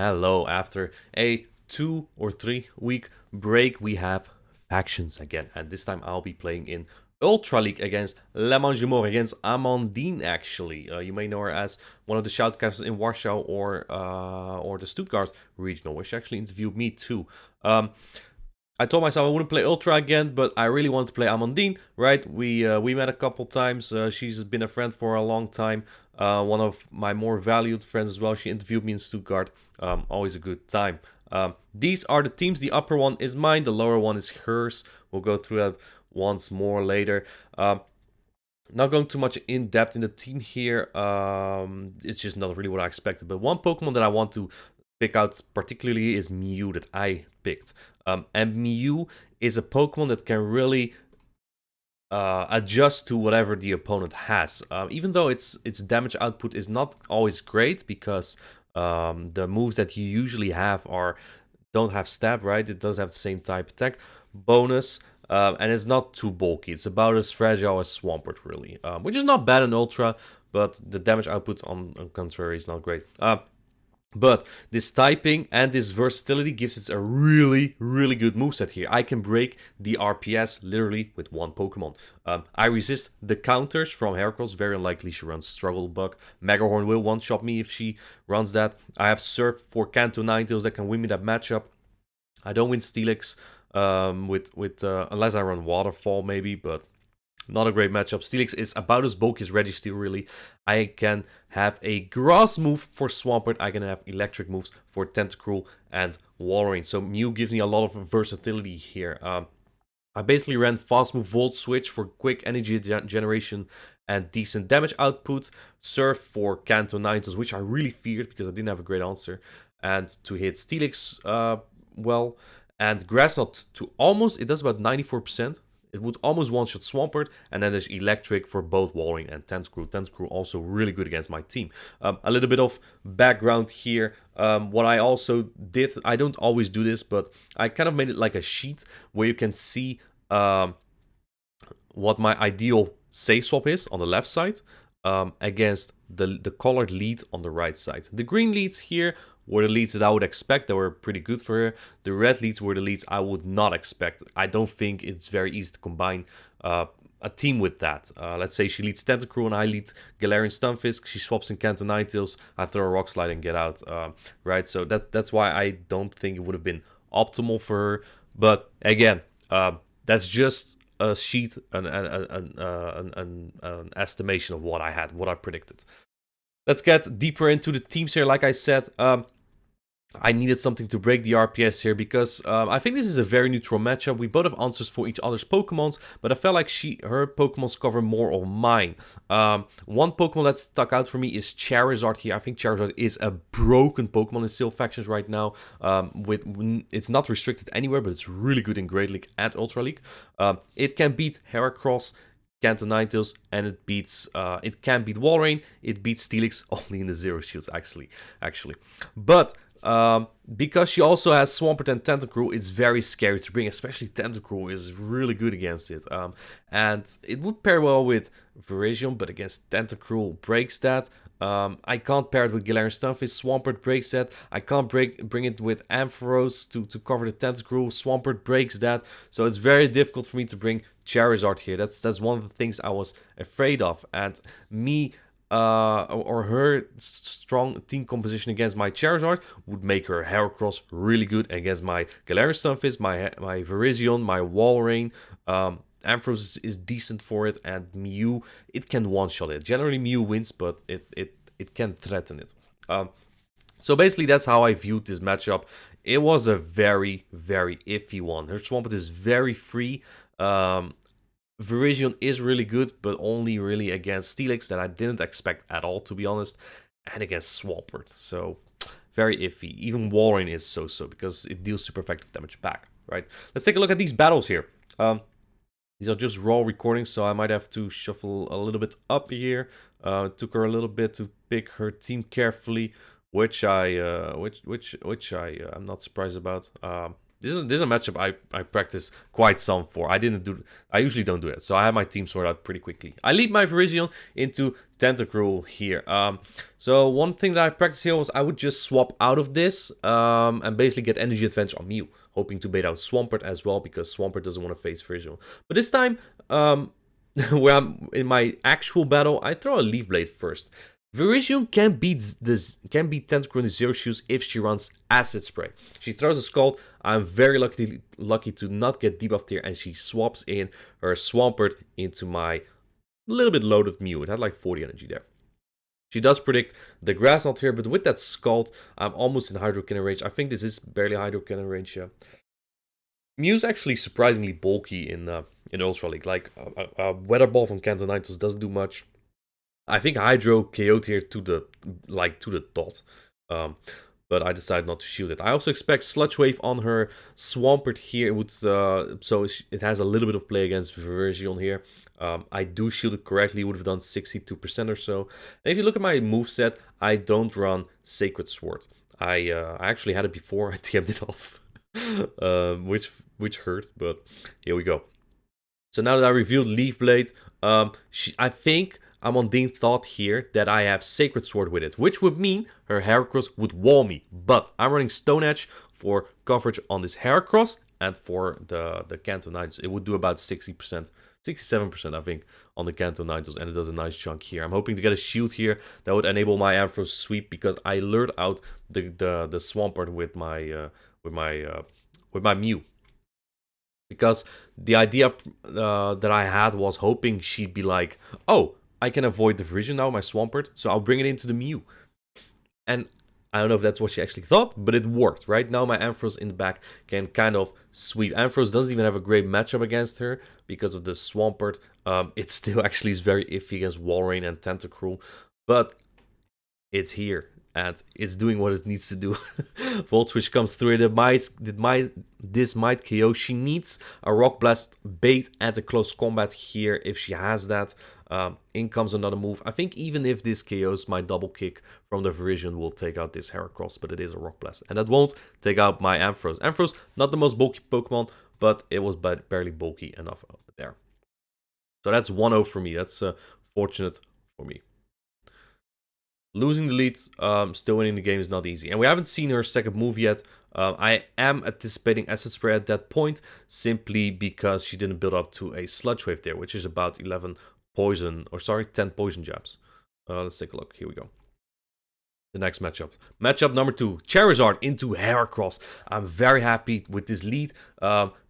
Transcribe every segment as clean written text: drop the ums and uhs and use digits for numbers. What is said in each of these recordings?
Hello, after a 2 or 3 week break, we have factions again, and this time I'll be playing in Ultra League against Le Mangemort, against Amandine actually. You may know her as one of the shoutcasters in Warsaw or the Stuttgart regional, which actually interviewed me too. I told myself I wouldn't play Ultra again, but I really wanted to play Amandine, right? We met a couple times. She's been a friend for a long time. One of my more valued friends as well. She interviewed me in Stuttgart. Always a good time. These are the teams. The upper one is mine. The lower one is hers. We'll go through that once more later. Not going too much in depth in the team here. It's just not really what I expected. But one Pokemon that I want to pick out particularly is MEW that I picked. And MEW is a Pokemon that can really adjust to whatever the opponent has. Even though its damage output is not always great because the moves that you usually have don't have stab, right? It does have the same type attack bonus. And it's not too bulky. It's about as fragile as Swampert, really. Which is not bad in Ultra, but the damage output on contrary is not great. But this typing and this versatility gives it a really, really good moveset here. I can break the RPS literally with one Pokemon. I resist the counters from Heracross. Very unlikely she runs Struggle Bug. Megahorn will one-shot me if she runs that. I have Surf for Kanto Ninetales that can win me that matchup. I don't win Steelix unless I run Waterfall maybe, but not a great matchup. Steelix is about as bulky as Registeel, really. I can have a Grass move for Swampert. I can have Electric moves for Tentacruel and Walrein. So Mew gives me a lot of versatility here. I basically ran Fast Move Volt Switch for quick energy generation and decent damage output. Surf for Kanto Ninetales, which I really feared because I didn't have a great answer. And to hit Steelix well. And Grass Knot to almost, it does about 94%. It would almost one-shot Swampert, and then there's Electric for both Walrein and Tentacruel. Tentacruel also really good against my team. A little bit of background here. What I also did, I don't always do this, but I kind of made it like a sheet where you can see what my ideal save swap is on the left side against the colored lead on the right side. The green leads here were the leads that I would expect that were pretty good for her. The red leads were the leads I would not expect. I don't think it's very easy to combine a team with that. Let's say she leads Tentacruel and I lead Galarian Stunfisk. She swaps in Kanto Ninetales. I throw a Rock Slide and get out. Right, so that's why I don't think it would have been optimal for her. But again, that's just a sheet, an estimation of what I had, what I predicted. Let's get deeper into the teams here. Like I said, I needed something to break the RPS here because I think this is a very neutral matchup. We both have answers for each other's Pokemons, but I felt like her Pokemons cover more of mine. One Pokemon that stuck out for me is Charizard here. I think Charizard is a broken Pokemon in Steel Factions right now. It's not restricted anywhere, but it's really good in Great League and Ultra League. It can beat Heracross, Kanto Ninetales, and it can beat Walrein. It beats Steelix only in the Zero Shields, actually. But because she also has Swampert and Tentacruel, it's very scary to bring, especially Tentacruel is really good against it. And it would pair well with Virizion, but against Tentacruel breaks that. I can't pair it with Galarian Stunfisk. Swampert breaks that. I can't bring it with Ampharos to cover the Tentacruel. Swampert breaks that. So it's very difficult for me to bring Charizard here. That's one of the things I was afraid of. And me or her strong team composition against my Charizard would make her Heracross really good against my Galarian Stunfisk, my Virizion, my Walrein. Ampharos is decent for it, and Mew, it can one-shot it. Generally, Mew wins, but it can threaten it. So basically, that's how I viewed this matchup. It was a very, very iffy one. Her Swampert is very free. Virizion is really good, but only really against Steelix that I didn't expect at all, to be honest, and against Swampert. So, very iffy. Even Walrein is so-so, because it deals super effective damage back, right? Let's take a look at these battles here. These are just raw recordings, so I might have to shuffle a little bit up here. It took her a little bit to pick her team carefully, which I'm not surprised about. This is a matchup I practice quite some for. I usually don't do it, so I have my team sorted out pretty quickly. I lead my Virizion into Tentacruel here. So one thing that I practiced here was I would just swap out of this and basically get energy advantage on Mew, hoping to bait out Swampert as well because Swampert doesn't want to face Virizion. But this time, where I'm in my actual battle, I throw a Leaf Blade first. Virizion can beat Tentacruel in 0 shoes if she runs Acid Spray. She throws a Scald. I'm very lucky to not get debuffed here, and she swaps in her Swampert into my little bit loaded Mew. It had like 40 energy there. She does predict the Grass Knot here, but with that Scald, I'm almost in Hydro Cannon range. I think this is barely Hydro Cannon range, yeah. Mew's actually surprisingly bulky in Ultra League. Like, a Weather Ball from Kanto Nitos doesn't do much. I think Hydro KO'd here to the dot. But I decided not to shield it. I also expect Sludge Wave on her Swampert here. So it has a little bit of play against Virizion here. I do shield it correctly. It would have done 62% or so. And if you look at my moveset, I don't run Sacred Sword. I actually had it before. I TM'd it off. Which hurt, but here we go. So now that I revealed Leaf Blade, I think I'm on Dean Thought here that I have Sacred Sword with it, which would mean her Heracross would wall me. But I'm running Stone Edge for coverage on this Heracross, and for the Kanto Nitos, it would do about 60%, 67% I think, on the Kanto Nitos, and it does a nice chunk here. I'm hoping to get a shield here that would enable my Ampharos sweep, because I lured out the Swampert with my Mew. Because the idea that I had was hoping she'd be like, oh, I can avoid the Virizion now, my Swampert, so I'll bring it into the Mew. And I don't know if that's what she actually thought, but it worked. Right now, my Ampharos in the back can kind of sweep. Ampharos doesn't even have a great matchup against her because of the Swampert. It still actually is very iffy against Walrein and Tentacruel, but it's here. And it's doing what it needs to do. Volt Switch comes through. This might KO. She needs a Rock Blast bait and a close combat here if she has that. In comes another move. I think even if this KOs, my double kick from the Virizion will take out this Heracross, but it is a Rock Blast. And that won't take out my Ampharos. Ampharos, not the most bulky Pokemon, but it was barely bulky enough over there. So that's 1-0 for me. That's fortunate for me. Losing the lead, still winning the game is not easy. And we haven't seen her second move yet. I am anticipating Acid Spray at that point, simply because she didn't build up to a Sludge Wave there, which is about 10 poison jabs. Let's take a look. Here we go. The next matchup. Matchup number 2. Charizard into Heracross. I'm very happy with this lead,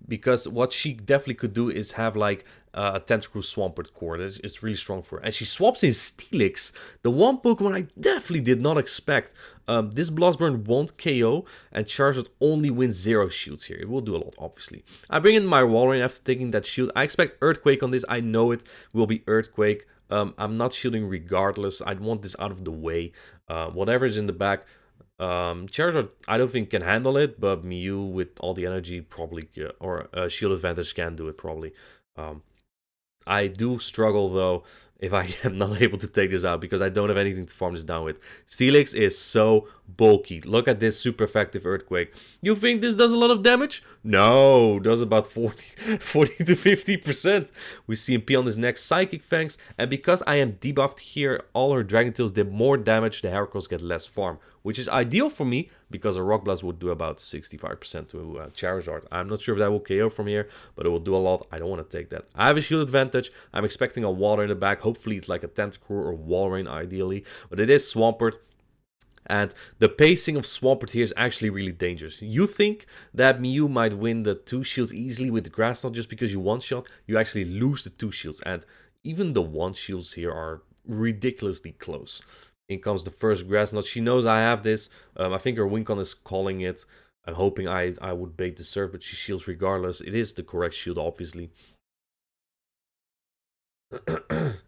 because what she definitely could do is have like a Tentacruel Swampert core. It's really strong for her. And she swaps in Steelix, the one Pokemon I definitely did not expect. This Blast Burn won't KO, and Charizard only wins 0 shields here. It will do a lot, obviously. I bring in my Walrein after taking that shield. I expect Earthquake on this. I know it will be Earthquake. I'm not shielding regardless. I want this out of the way. Whatever is in the back. Charizard, I don't think can handle it, but Mew with all the energy probably, or shield advantage can do it probably. I do struggle though if I am not able to take this out, because I don't have anything to farm this down with. Steelix is so bulky. Look at this super effective Earthquake. You think this does a lot of damage? No, does about 40 to 50%. We see MP on his next Psychic Fangs, and because I am debuffed here, all her Dragon Tails did more damage, the Heracross get less farm, which is ideal for me, because a Rock Blast would do about 65% to Charizard. I'm not sure if that will KO from here, but it will do a lot. I don't want to take that. I have a shield advantage. I'm expecting a Water in the back. Hopefully it's like a Tentacruel or Walrein ideally, but it is Swampert. And the pacing of Swampert here is actually really dangerous. You think that Mew might win the 2 shields easily with the Grass Knot just because you one-shot. You actually lose the 2 shields. And even the 1 shields here are ridiculously close. In comes the first Grass Knot. She knows I have this. I think her Wincon is calling it. I'm hoping I would bait the serve, but she shields regardless. It is the correct shield, obviously.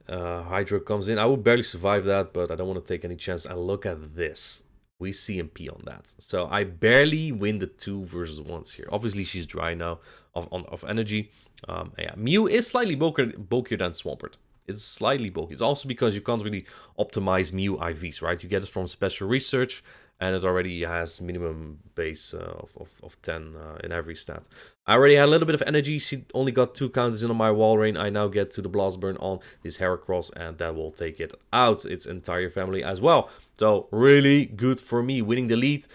Hydro comes in. I would barely survive that, but I don't want to take any chance. And look at this. We see MP on that. So I barely win the 2 versus 1s here. Obviously, she's dry now of energy. Yeah, Mew is slightly bulkier than Swampert. It's slightly bulky. It's also because you can't really optimize Mew IVs, right? You get it from special research, and it already has minimum base of 10 in every stat. I already had a little bit of energy. She only got 2 counters in on my wall rain. I now get to the blast burn on this Heracross, and that will take it out, its entire family as well. So really good for me, winning the lead,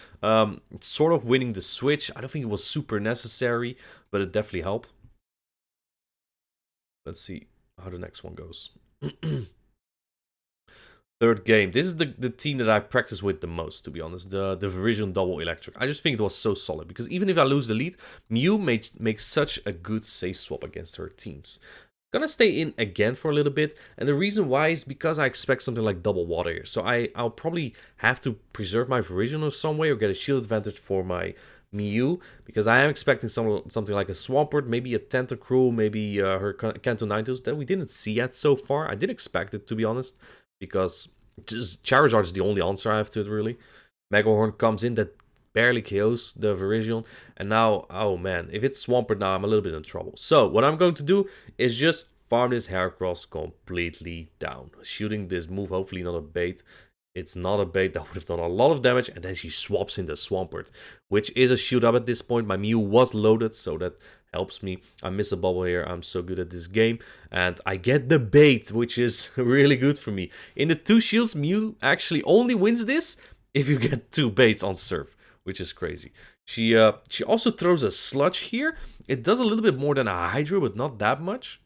sort of winning the switch. I don't think it was super necessary, but it definitely helped. Let's see how the next one goes. Third game. This is the team that I practice with the most, to be honest. The Virizion Double Electric. I just think it was so solid. Because even if I lose the lead, Mew makes such a good safe swap against her teams. Gonna stay in again for a little bit. And the reason why is because I expect something like double water here. So I'll probably have to preserve my Virizion in some way or get a shield advantage for my MEW, because I am expecting something like a Swampert, maybe a Tentacruel, maybe her Kanto Ninetales that we didn't see yet so far. I did expect it, to be honest, because just Charizard is the only answer I have to it, really. Megahorn comes in, that barely KOs the Virizion, and now, oh man, if it's Swampert now, I'm a little bit in trouble. So what I'm going to do is just farm this Heracross completely down. Shooting this move, hopefully not a bait. It's not a bait, that would have done a lot of damage, and then she swaps in the Swampert, which is a shield up at this point. My Mew was loaded, so that helps me. I miss a bubble here. I'm so good at this game, and I get the bait, which is really good for me. In the 2 shields, Mew actually only wins this if you get 2 baits on Surf, which is crazy. She also throws a Sludge here. It does a little bit more than a Hydro, but not that much.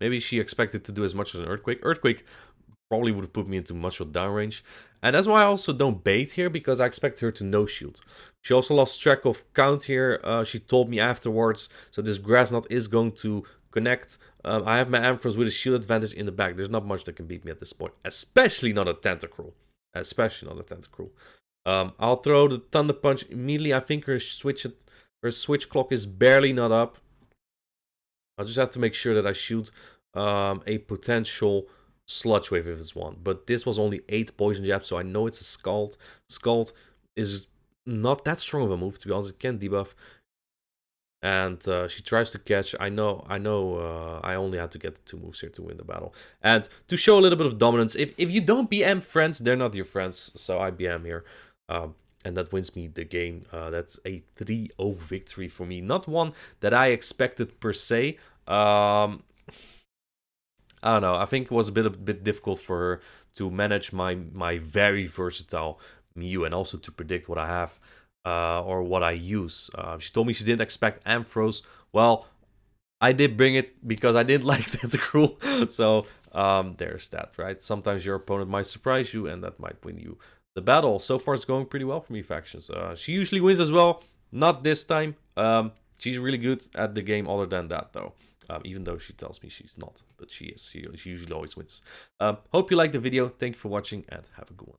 Maybe she expected to do as much as an Earthquake. Earthquake probably would have put me into much of downrange. And that's why I also don't bait here, because I expect her to no-shield. She also lost track of count here. She told me afterwards. So this Grass Knot is going to connect. I have my Ampharos with a shield advantage in the back. There's not much that can beat me at this point. Especially not a Tentacruel. Especially not a Tentacruel. I'll throw the Thunder Punch immediately. I think her switch clock is barely not up. I'll just have to make sure that I shoot a potential Sludge Wave if it's one. But this was only 8 poison jabs, so I know it's a Scald. Scald is not that strong of a move, to be honest. It can debuff. And she tries to catch. I know. I only had to get the 2 moves here to win the battle. And to show a little bit of dominance, if you don't BM friends, they're not your friends. So I BM here. And that wins me the game. That's a 3-0 victory for me. Not one that I expected per se. I don't know. I think it was a bit difficult for her to manage my very versatile Mew, and also to predict what I have or what I use. She told me she didn't expect Ampharos. Well, I did bring it because I didn't like Tentacruel. So there's that, right? Sometimes your opponent might surprise you, and that might win you the battle. So far, it's going pretty well for me, factions. She usually wins as well. Not this time. She's really good at the game other than that, though. Even though she tells me she's not, but she is. She usually always wins. Hope you liked the video. Thank you for watching, and have a good one.